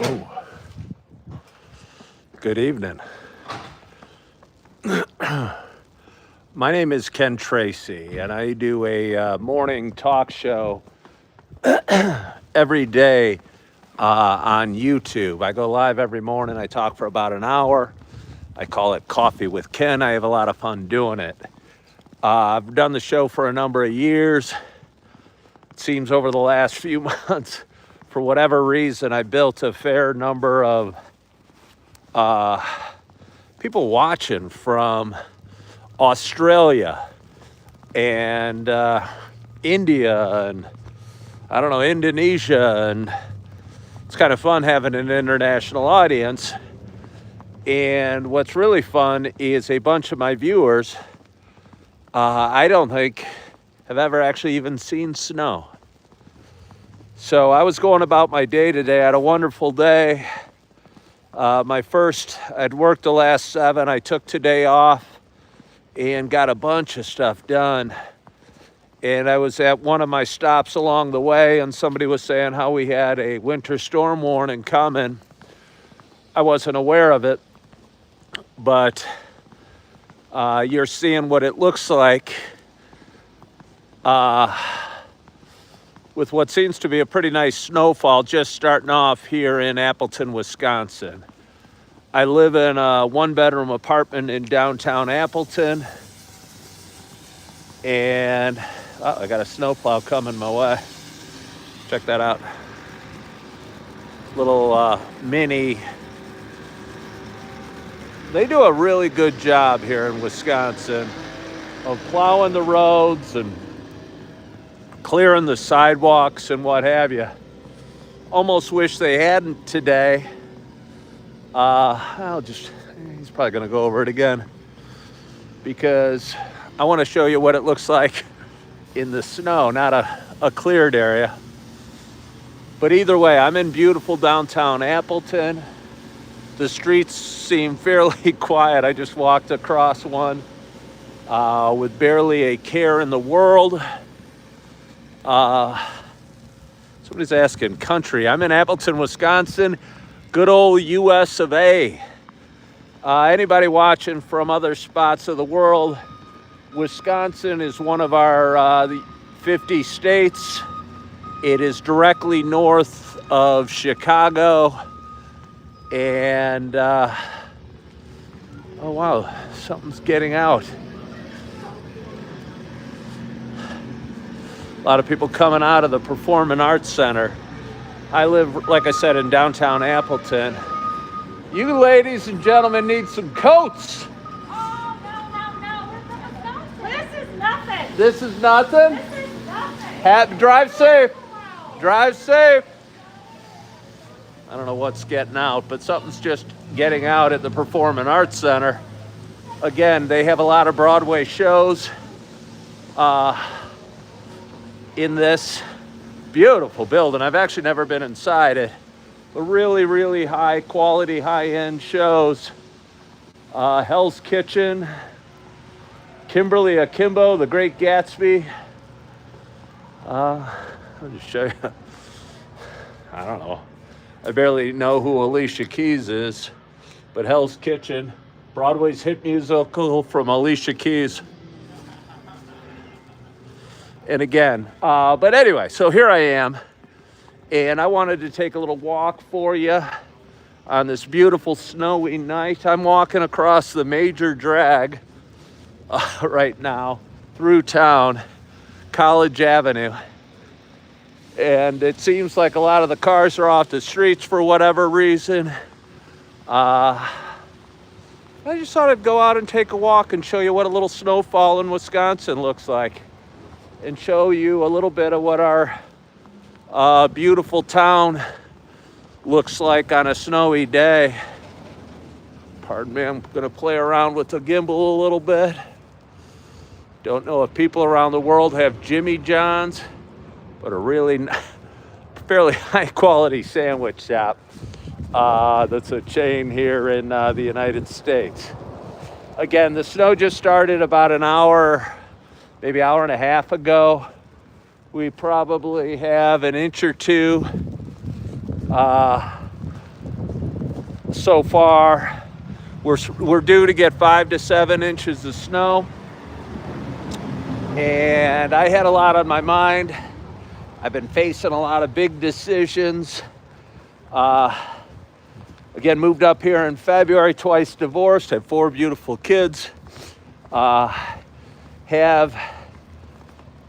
Oh, good evening. My name is Ken Tracy, and I do a morning talk show every day on YouTube. I go live every morning. I talk for about an hour. I call it Coffee with Ken. I have a lot of fun doing it. I've done the show for a number of years. It seems over the last few months, for whatever reason, I built a fair number of people watching from Australia and India and I don't know, Indonesia, and it's kind of fun having an international audience. And what's really fun is a bunch of my viewers I don't think have ever actually even seen snow. So I was going about my day today. I had a wonderful day. I'd worked the last 7. I took today off and got a bunch of stuff done. And I was at one of my stops along the way, and somebody was saying how we had a winter storm warning coming. I wasn't aware of it, but you're seeing what it looks like with what seems to be a pretty nice snowfall just starting off here in Appleton, Wisconsin. I live in a 1-bedroom apartment in downtown Appleton, and I got a snowplow coming my way. Check that out. Little mini. They do a really good job here in Wisconsin of plowing the roads and clearing the sidewalks and what have you. Almost wish they hadn't today. He's probably going to go over it again because I want to show you what it looks like in the snow, not a cleared area. But either way, I'm in beautiful downtown Appleton. The streets seem fairly quiet. I just walked across one with barely a care in the world. Somebody's asking country. I'm in Appleton, Wisconsin, good old US of A. Anybody watching from other spots of the world, Wisconsin is one of our 50 states. It is directly north of Chicago. And, oh wow, something's getting out. A lot of people coming out of the Performing Arts Center. I live, like I said, in downtown Appleton. You ladies and gentlemen need some coats. Oh, no. We're from Wisconsin. This is nothing. This is nothing? This is nothing. Drive safe. Wow. Drive safe. I don't know what's getting out, but something's just getting out at the Performing Arts Center. Again, they have a lot of Broadway shows in this beautiful building. I've actually never been inside it. But really, really high quality, high-end shows. Hell's Kitchen, Kimberly Akimbo, The Great Gatsby. I'll just show you. I don't know. I barely know who Alicia Keys is, but Hell's Kitchen, Broadway's hit musical from Alicia Keys. And again, but anyway, so here I am, and I wanted to take a little walk for you on this beautiful snowy night. I'm walking across the major drag right now through town, College Avenue. And it seems like a lot of the cars are off the streets for whatever reason. I just thought I'd go out and take a walk and show you what a little snowfall in Wisconsin looks like, and show you a little bit of what our beautiful town looks like on a snowy day. Pardon me, I'm going to play around with the gimbal a little bit. Don't know if people around the world have Jimmy John's, but a really fairly high quality sandwich shop that's a chain here in the United States. Again, the snow just started about an hour, maybe hour and a half ago. We probably have an inch or two so far. We're due to get 5 to 7 inches of snow. And I had a lot on my mind. I've been facing a lot of big decisions. Again, moved up here in February, twice divorced, have 4 beautiful kids. Have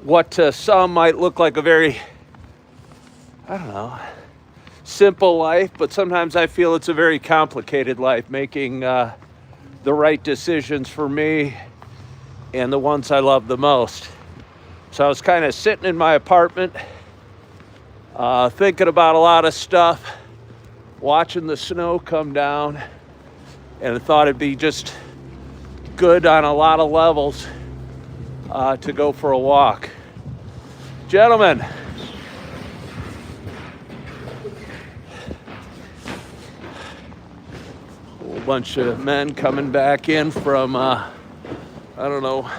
what to some might look like a very, I don't know, simple life, but sometimes I feel it's a very complicated life, making the right decisions for me and the ones I love the most. So I was kind of sitting in my apartment, thinking about a lot of stuff, watching the snow come down, and I thought it'd be just good on a lot of levels to go for a walk. Gentlemen, a whole bunch of men coming back in from, I don't know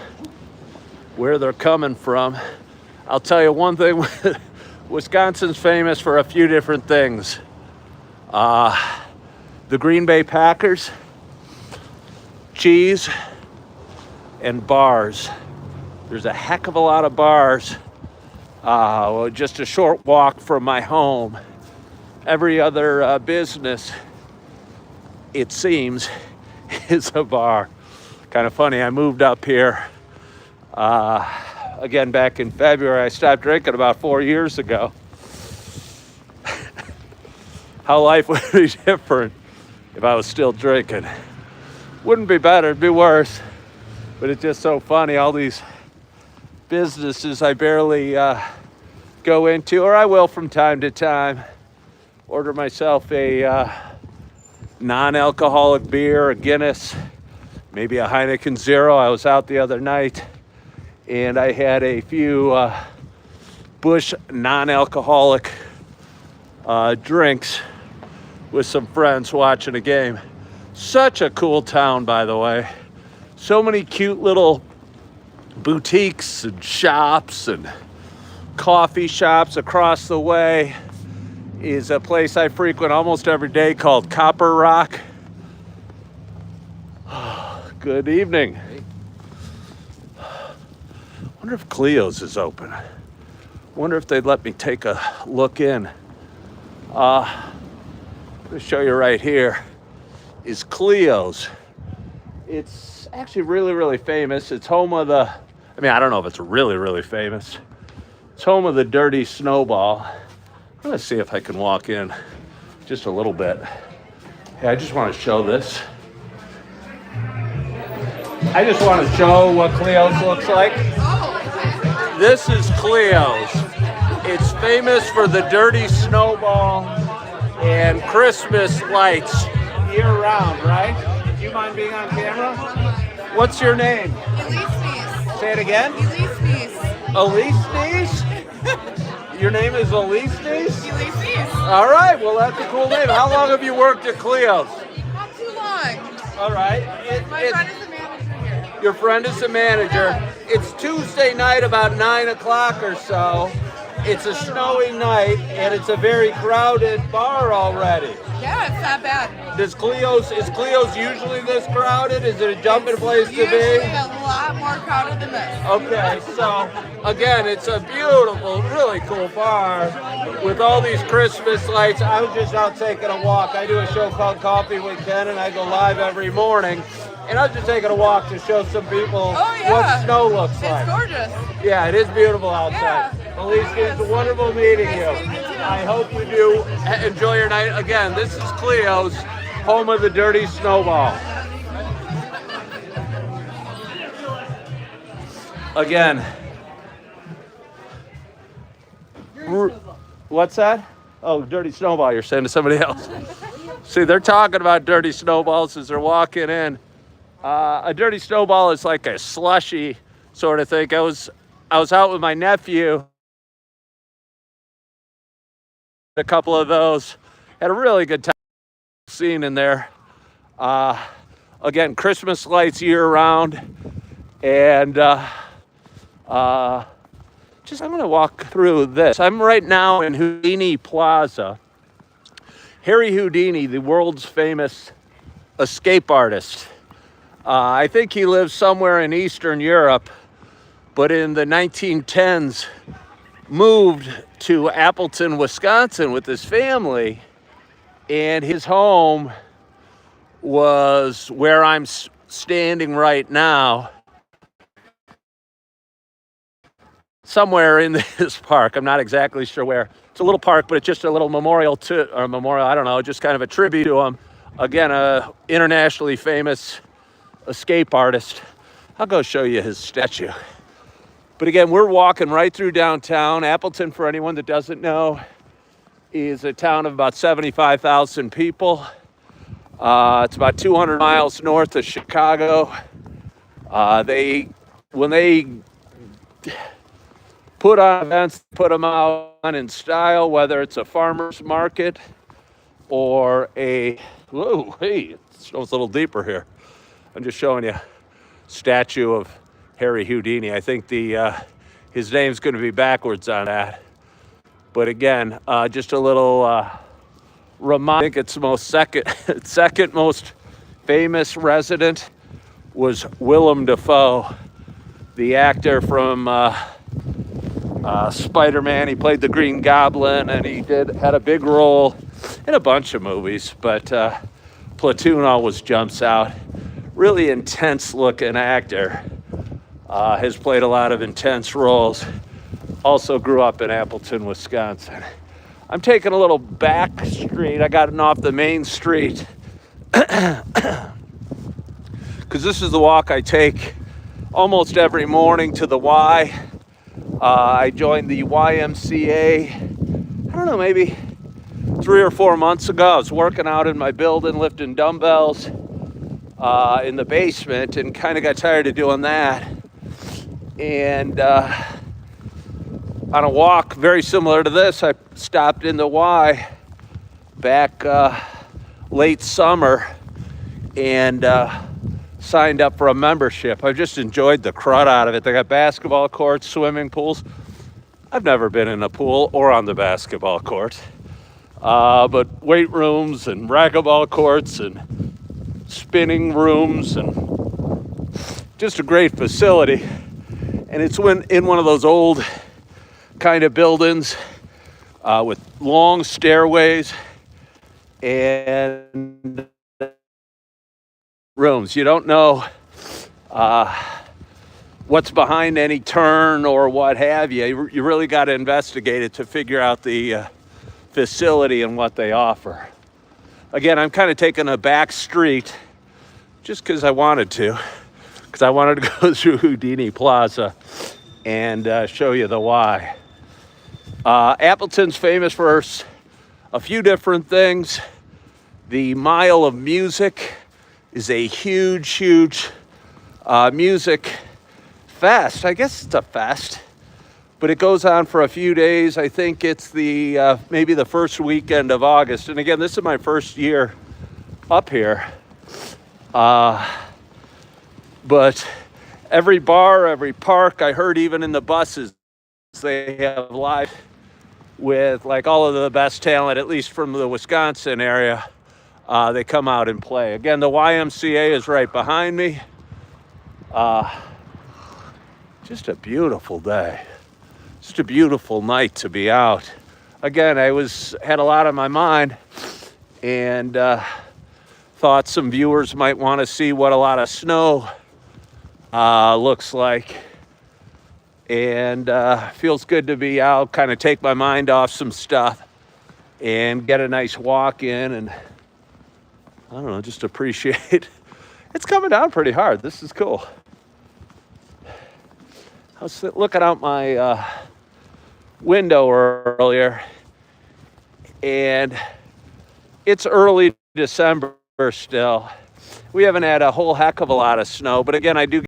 where they're coming from. I'll tell you one thing, Wisconsin's famous for a few different things. The Green Bay Packers, cheese, and bars. There's a heck of a lot of bars just a short walk from my home. Every other business, it seems, is a bar. Kind of funny, I moved up here again back in February. I stopped drinking about 4 years ago. How life would be different if I was still drinking. Wouldn't be better, it'd be worse. But it's just so funny, all these businesses I barely go into, or I will from time to time. Order myself a non-alcoholic beer, a Guinness, maybe a Heineken Zero. I was out the other night and I had a few Busch non-alcoholic drinks with some friends watching a game. Such a cool town, by the way. So many cute little boutiques and shops and coffee shops. Across the way is a place I frequent almost every day called Copper Rock. Good evening. Wonder if Cleo's is open. Wonder if they'd let me take a look in. I'm gonna show you right here is Cleo's. It's actually really, really famous. It's home of the, I don't know if it's really, really famous. It's home of the Dirty Snowball. I'm gonna see if I can walk in just a little bit. Hey, I just want to show this. I just want to show what Cleo's looks like. This is Cleo's. It's famous for the Dirty Snowball and Christmas lights year-round, right? Do you mind being on camera? What's your name? Elise. Say it again? Elise. Elise? Your name is Elise? Elise. All right, well, that's a cool name. How long have you worked at Cleo's? Not too long. All right. My friend is the manager here. Your friend is the manager. It's Tuesday night about 9 o'clock or so. It's a snowy night, and it's a very crowded bar already. Yeah, it's not bad. Is Cleo's usually this crowded? Is it a jumping place to Usually be? a lot more crowded than this. Okay, so again, it's a beautiful, really cool bar with all these Christmas lights. I was just out taking a walk. I do a show called Coffee with Ken, and I go live every morning. And I was just taking a walk to show some people what snow looks like. It's gorgeous. Yeah, it is beautiful outside. Elise, it's wonderful meeting you. I hope you do enjoy your night. Again, this is Cleo's, home of the Dirty Snowball. Again. What's that? Oh, Dirty Snowball, you're saying to somebody else. See, they're talking about Dirty Snowballs as they're walking in. A Dirty Snowball is like a slushy sort of thing. I was out with my nephew. A couple of those. Had a really good time scene in there. Again, Christmas lights year round. And I'm going to walk through this. I'm right now in Houdini Plaza. Harry Houdini, the world's famous escape artist. I think he lives somewhere in Eastern Europe, but in the 1910s moved to Appleton, Wisconsin with his family, and his home was where I'm standing right now, somewhere in this park. I'm not exactly sure where. It's a little park, but it's just a little memorial, I don't know, just kind of a tribute to him. Again, a internationally famous escape artist. I'll go show you his statue. But again, we're walking right through downtown. Appleton, for anyone that doesn't know, is a town of about 75,000 people. It's about 200 miles north of Chicago. When they put on events, put them out in style, whether it's a farmer's market or whoa, hey, it snows a little deeper here. I'm just showing you a statue of Harry Houdini. I think his name's going to be backwards on that. But again, just a little reminder. I think it's the second most famous resident was Willem Dafoe, the actor from Spider-Man. He played the Green Goblin, and he had a big role in a bunch of movies, but Platoon always jumps out. Really intense looking actor. Has played a lot of intense roles. Also grew up in Appleton, Wisconsin. I'm taking a little back street. I got off the main street because this is the walk I take almost every morning to the Y. I joined the YMCA, I don't know, maybe 3 or 4 months ago. I was working out in my building, lifting dumbbells in the basement, and kind of got tired of doing that. And on a walk very similar to this, I stopped in the Y back late summer and signed up for a membership. I've just enjoyed the crud out of it. They got basketball courts, swimming pools. I've never been in a pool or on the basketball court, but weight rooms and racquetball courts and spinning rooms, and just a great facility. And it's in one of those old kind of buildings with long stairways and rooms. You don't know what's behind any turn or what have you. You really got to investigate it to figure out the facility and what they offer. Again, I'm kind of taking a back street just because I wanted to. Because I wanted to go through Houdini Plaza and show you the Y. Appleton's famous for a few different things. The Mile of Music is a huge music fest. I guess it's a fest, but it goes on for a few days. I think it's maybe the first weekend of August. And again, this is my first year up here. But every bar, every park, I heard even in the buses, they have live with like all of the best talent, at least from the Wisconsin area. They come out and play. Again, the YMCA is right behind me. Just a beautiful day. Just a beautiful night to be out. Again, I had a lot on my mind, and thought some viewers might want to see what a lot of snow looks like. And feels good to be out, kind of take my mind off some stuff and get a nice walk in, and I don't know, just appreciate. It's coming down pretty hard. This is cool. I was looking out my window earlier, and it's early December still. We haven't had a whole heck of a lot of snow, but again, I do